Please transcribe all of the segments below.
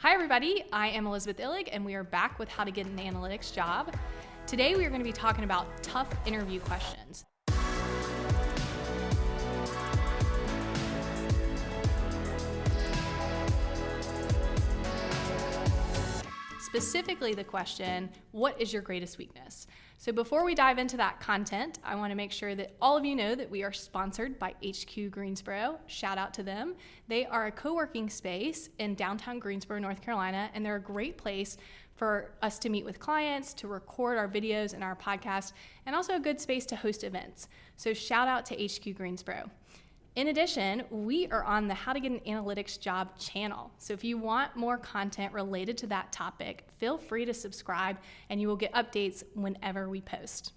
Hi everybody, I am Elizabeth Illig and we are back with how to get an analytics job. Today we are going to be talking about tough interview questions. Specifically the question, what is your greatest weakness? So before we dive into that content, I want to make sure that all of you know that we are sponsored by HQ Greensboro. Shout out to them. They are a co-working space in downtown Greensboro, North Carolina, and they're a great place for us to meet with clients, to record our videos and our podcast, and also a good space to host events. So shout out to HQ Greensboro. In addition, we are on the How to Get an Analytics Job channel. So if you want more content related to that topic, feel free to subscribe and you will get updates whenever we post.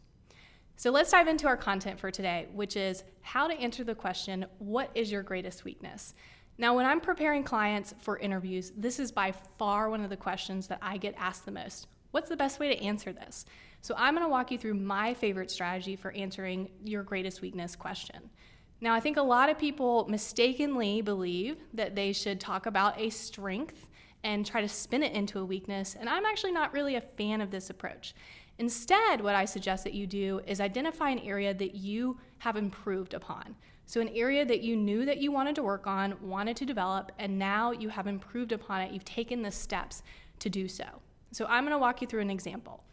So let's dive into our content for today, which is how to answer the question, what is your greatest weakness? Now, when I'm preparing clients for interviews, this is by far one of the questions that I get asked the most. What's the best way to answer this? So I'm going to walk you through my favorite strategy for answering your greatest weakness question. Now, I think a lot of people mistakenly believe that they should talk about a strength and try to spin it into a weakness, and I'm actually not really a fan of this approach. Instead, what I suggest that you do is identify an area that you have improved upon. So an area that you knew that you wanted to work on, wanted to develop, and now you have improved upon it. You've taken the steps to do so. So I'm going to walk you through an example.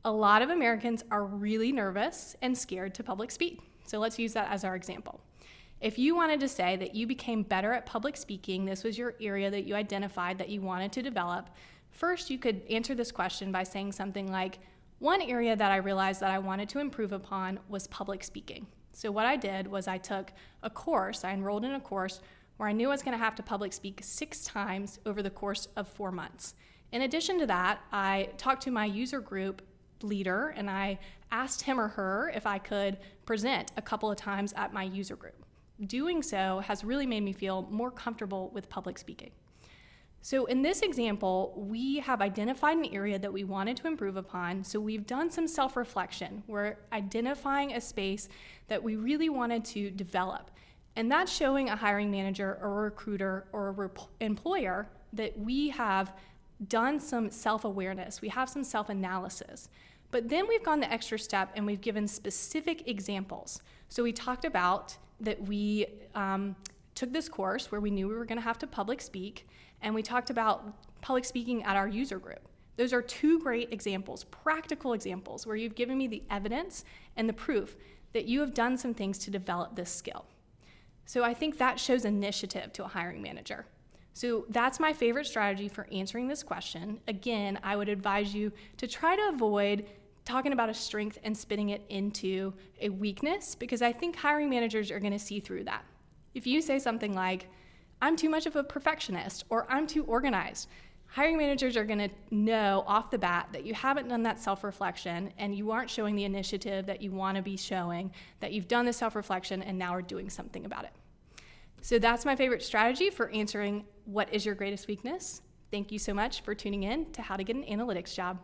A lot of Americans are really nervous and scared to public speak. So let's use that as our example. If you wanted to say that you became better at public speaking, this was your area that you identified that you wanted to develop, first you could answer this question by saying something like, one area that I realized that I wanted to improve upon was public speaking. So what I did was I took a course, I enrolled in a course where I knew I was going to have to public speak 6 times over the course of 4 months. In addition to that, I talked to my user group leader and I asked him or her if I could present a couple of times at my user group. Doing so has really made me feel more comfortable with public speaking. So in this example, we have identified an area that we wanted to improve upon. So we've done some self-reflection. We're identifying a space that we really wanted to develop. And that's showing a hiring manager or a recruiter or an employer that we have done some self-awareness. We have some self-analysis. But then we've gone the extra step and we've given specific examples. So we talked about that we took this course where we knew we were going to have to public speak, and we talked about public speaking at our user group. Those are 2 great examples, practical examples, where you've given me the evidence and the proof that you have done some things to develop this skill. So I think that shows initiative to a hiring manager. So that's my favorite strategy for answering this question. Again, I would advise you to try to avoid talking about a strength and spinning it into a weakness, because I think hiring managers are going to see through that. If you say something like, I'm too much of a perfectionist or I'm too organized, hiring managers are going to know off the bat that you haven't done that self-reflection and you aren't showing the initiative that you want to be showing, that you've done the self-reflection and now are doing something about it. So that's my favorite strategy for answering what is your greatest weakness. Thank you so much for tuning in to How to Get an Analytics Job.